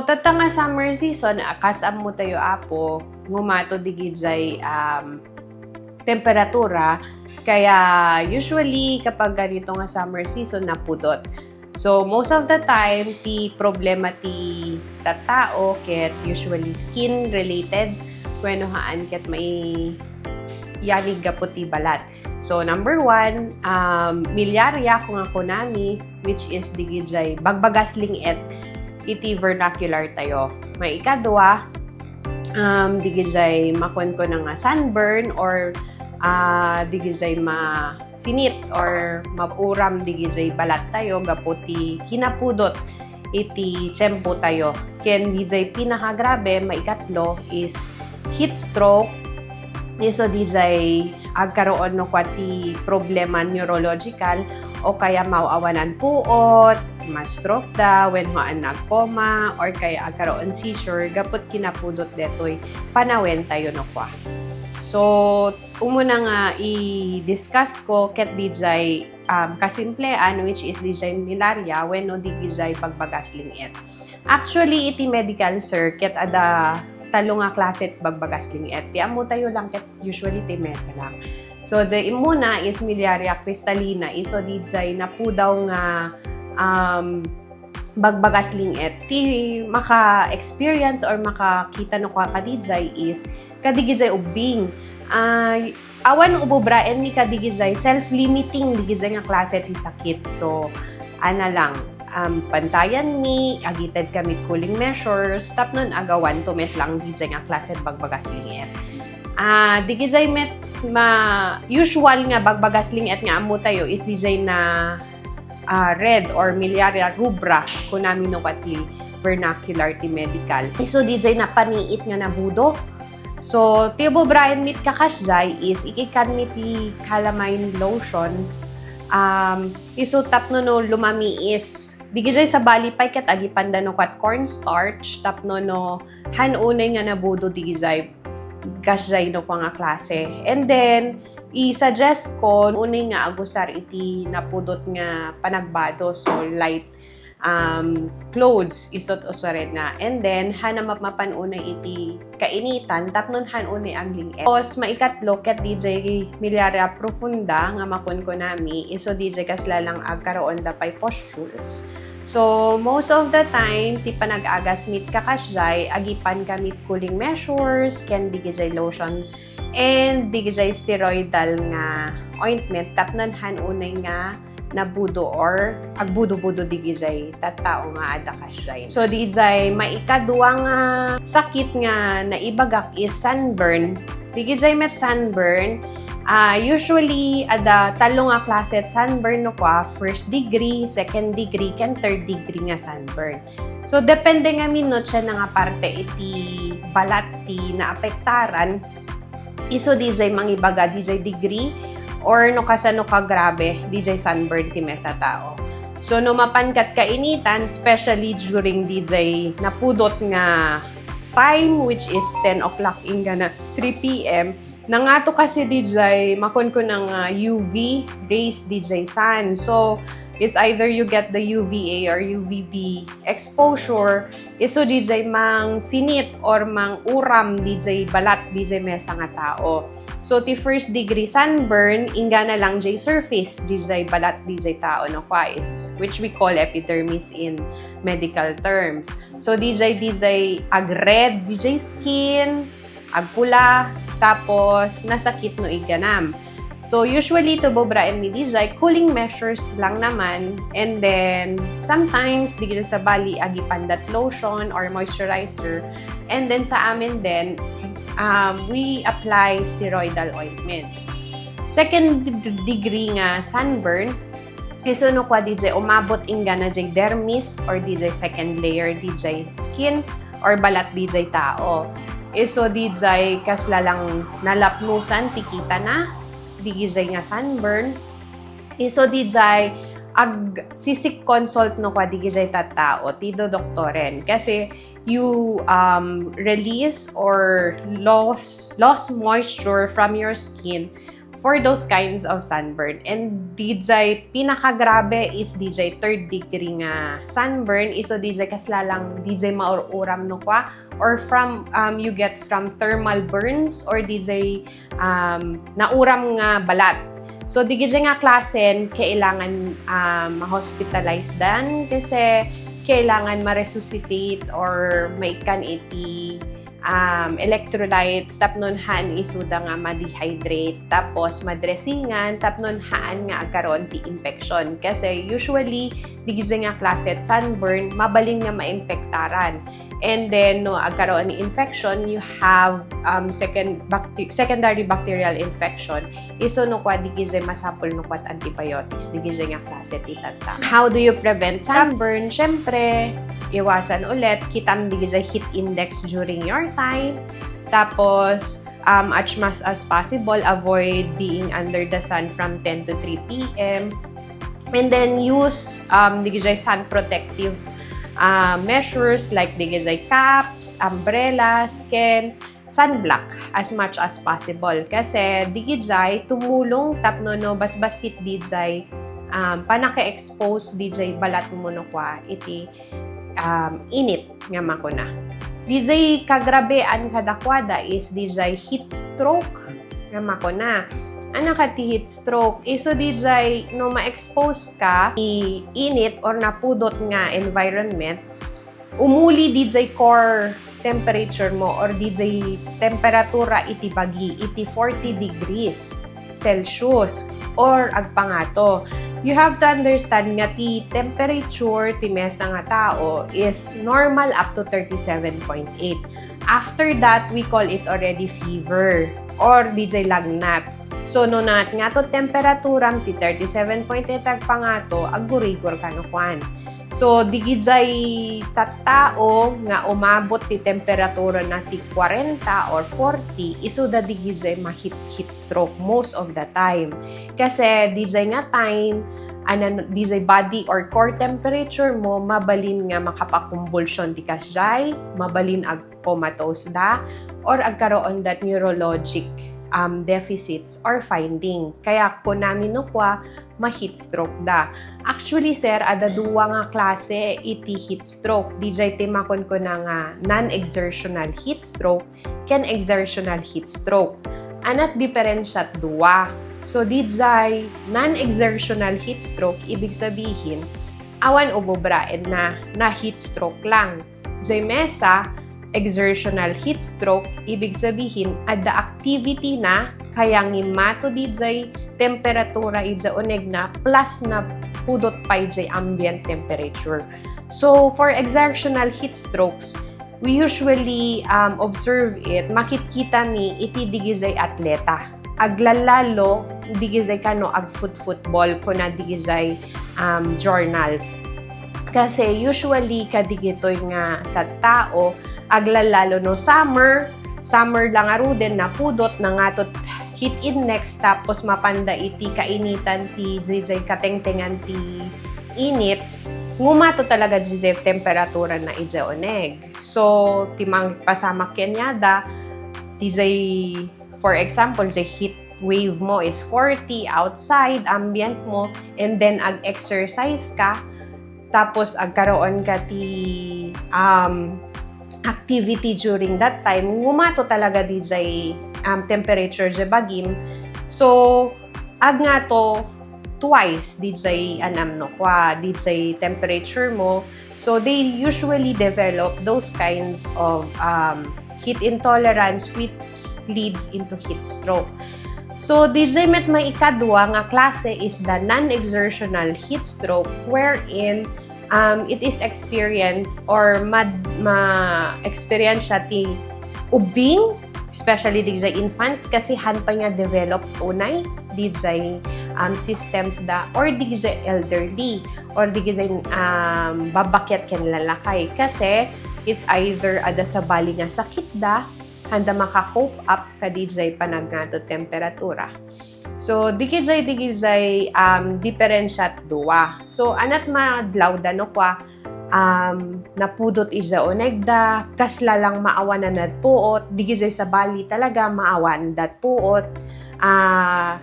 tatanga summer season, kasam mo tayo apo, ngumato digijay temperatura, kaya usually kapag ganito nga summer season, napudot. So, most of the time, ti problema ti tatao, ket usually skin-related, when haan ket may yanig gapo ti balat. So, number 1, miliarya kung ako nami, which is digijay bagbagasling et iti vernacular tayo. May ikadwa, digijay makon ko na nga sunburn or digijay masinit or mapuram digijay balat tayo gaputi kinapudot iti tiyempo tayo. Ken digijay pinakagrabe, maikatlo is heat stroke. Iso dijay agkaroon no kwati problema neurological o kaya mauawanan puot, ma-stroke da, when hoan nagkoma, or kaya agkaroon seizure, gapot kinapudot detoy panawen tayo no kwa. So, umuna nga i-discuss ko ket dijay kasimplean, which is dijay malaria when no digijay pagbagasling et. Actually, iti medical circuit ada talo nga klase bagbagasling et. Ti amo tayo lang ket usually ti mesa lang. So, the imuna is miliaria crystallina. Iso dijay na po daw nga bagbagasling et. Ti maka-experience or makakita no kwa kadijay is kadigijay ubing. Awan ubobraen ni kadigijay self-limiting digijay nga klase ti sakit. So, ana lang. Pantayan ni, agited kami cooling measures, tapnon agawan to met lang dijay nga klase bagbagasling et. Digijay met usual nga bagbagasling et nga amo tayo is dijay na red or miliaria rubra kung namin no katli vernacular ti medical. Iso dijay na paniit nga nabudo. So, tibo Brian meet kakasjay is ikikan mi ti calamine lotion. Iso tapno no lumami is digijay sa balipay ket agipanda no kat cornstarch tapno no hanunay nga nabudo digijay kasjay no kwa nga klase. And then i-suggest ko unay nga agusar iti napudot nga panagbado, so light clothes isot usared na. And then hanamap mapanunay iti kainitan tapnon hanunay ang ling. Tapos maikatlo ket DJ miliaria profunda nga makon ko nami iso DJ kaslalang agkaroon da pay pustules. So, most of the time, ti panag-agas meet kakasjay, agipan kami cooling measures, ken digijay lotion, and digijay steroidal nga ointment, tapnon hanunay nga nabudo or agbudo-budo digijay tattao nga ada kasjay. So, digijay maikadua nga sakit nga naibagak is sunburn. Digijay met sunburn, usually, ada talo nga klase sunburn no kwa, first degree, second degree, ken third degree nga sunburn. So, depende nga minot siya nga parte iti balat ti naapektaran, iso dijay mangibaga dijay degree, or no kasano ka grabe, dijay sunburn ti mesa tao. So, no mapankat kainitan, especially during dijay napudot nga time, which is 10 o'clock inga na 3 p.m., nangato kasi DJ, makon ko ng UV rays DJ sun. So, is either you get the UVA or UVB exposure, iso DJ mang sinit or mang uram DJ balat DJ mesa nga tao. So, ti first degree sunburn, inga na lang DJ surface DJ balat DJ tao no kwais, which we call epidermis in medical terms. So, DJ ag-red DJ skin, agpula, tapos nasakit no iganam. So, usually to bobra and midijay, cooling measures lang naman. And then, sometimes, di sa bali, agipandat lotion or moisturizer. And then, sa amin din, we apply steroidal ointments. Second degree nga sunburn, iso no kwa DJ, umabot inga na DJ dermis or DJ second layer DJ skin or balat DJ tao. Iso DJ kaslalang nalapnusan, tikita na, digijay nga sunburn. Iso DJ sisik consult no kwa digijay tattao, tido doktoren. Kasi you release or loss moisture from your skin for those kinds of sunburn. And DJ pinakagrabe is DJ third degree nga sunburn. Iso DJ kaslalang DJ mauram no kwa, or from you get from thermal burns or DJ nauram nga balat. So DJ nga klasen kailangan ma-hospitalize dan kasi kailangan ma-resuscitate or maikan iti electrolytes, tapnon haan isuda nga ma-dehydrate, tapos madressingan, tapnon haan nga agkaroon ti infection. Kasi usually, di nga klase sunburn, mabaling nga ma-infektaran. And then, no, agkaroon ni infection, you have secondary bacterial infection. Iso no kwa, di masapol no kwa antibiotics, di nga klase ti tata. How do you prevent sunburn? Syempre, iwasan ulit, kitam di heat index during your time. Tapos, as much as possible, avoid being under the sun from 10 to 3 p.m. And then, use sun protective measures like caps, umbrellas, can sunblock as much as possible. Kasi tumulong tapno no basbasit panaka-expose balat mo no kwa iti init nga makuna. DJ kagrabean kadakwada is DJ heat stroke nga makuna. Ano ka ti heat stroke? Iso DJ no ma-expose ka init or napudot nga environment, umuli DJ core temperature mo or DJ temperatura iti bagi iti 40 degrees Celsius or agpangato. You have to understand nga ti temperature ti mesa nga tao is normal up to 37.8. After that, we call it already fever or DJ lagnat. So, no nat nga to temperaturam ti 37.8 agpangato, agurigor kanukwan. So, digijay tattao nga umabot ti temperatura na ti 40 or 40, isuda digijay ma-heat stroke most of the time. Kasi dijay nga time, dijay body or core temperature mo, mabalin nga makapakumbulsyon ti kasjay, mabalin ag comatose da, or agkaroon that neurologic deficits or finding. Kaya po namin no kwa, ma-heat stroke da. Actually, sir, ada duwa nga klase iti heat stroke. DJ timakon ko na nga non-exertional heat stroke can exertional heat stroke. Anat diferensyat duwa. So, DJ non-exertional heat stroke, ibig sabihin, awan o bubraen na heat stroke lang. DJ mesa, exertional heat stroke, ibig sabihin, ada activity na kaya ngimato DJ temperatura ija oneg na plus na pudot pa ija ambient temperature. So, for exertional heat strokes, we usually observe it, makikita mi iti digizay atleta. Aglalalo, digizay kano ag football ko na digizay journals. Kasi usually kadigitoy nga tattao, aglalalo no summer lang aruden na pudot na nga tot heat index tapos mapanda iti kainitan ti jay katengtengan ti init, ngumato talaga jay temperatura na ija oneg. So, timang pasamak kenyada, jay for example, jay heat wave mo is 40 outside, ambient mo, and then ag-exercise ka, tapos agkaroon ka ti activity during that time, ngumato talaga DJ temperature je bagim. So, ag nga to twice DJ anam no kwa DJ temperature mo. So, they usually develop those kinds of heat intolerance which leads into heat stroke. So, DJ met may ikadwa nga klase is the non-exertional heat stroke wherein it is experience or ma-experience siya ti ubing, especially DJ infants kasi han pa nga develop unay DJ systems da or DJ elderly or DJ babakyat ken lalakay kasi it's either ada sa bali nga sakit da handa maka-cope up ka DJ panagnato temperatura. So, digizay diferensyat duwa. So, anat madlaw da no kwa, napudot ija onegda, kasla lang maawan na nadpuot, digizay sa bali talaga maawan dat puot,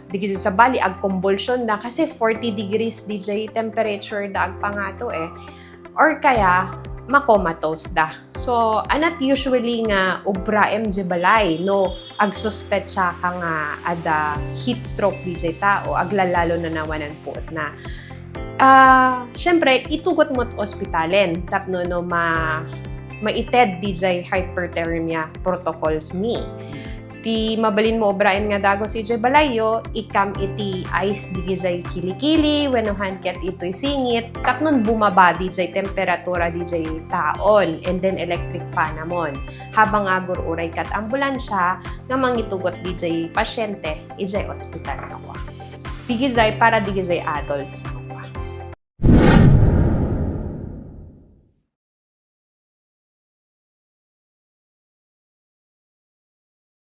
Digizay sa bali, ag convulsion na kasi 40 degrees DJ temperature da ag pangato or kaya makomatose da. So, anat usually nga ubraem di balay, no? Ag suspetsa ka nga ada heat stroke DJ tao, aglalalo na nawanan po na. Syempre, itugot mo't ospitalen. Tapno no maited DJ hyperthermia protocols mi. Ti mabalin mo obraen nga dago si DJ Balayo, ikam iti ice DJ kilikili, wenuhan ket ito'y singit, tapnon bumaba DJ temperatura DJ taon, and then electric fan namon. Habang agur uray kat ambulansya, nga mangitugot DJ pasyente, ijay ospital na kwa. Digizay para digizay adults.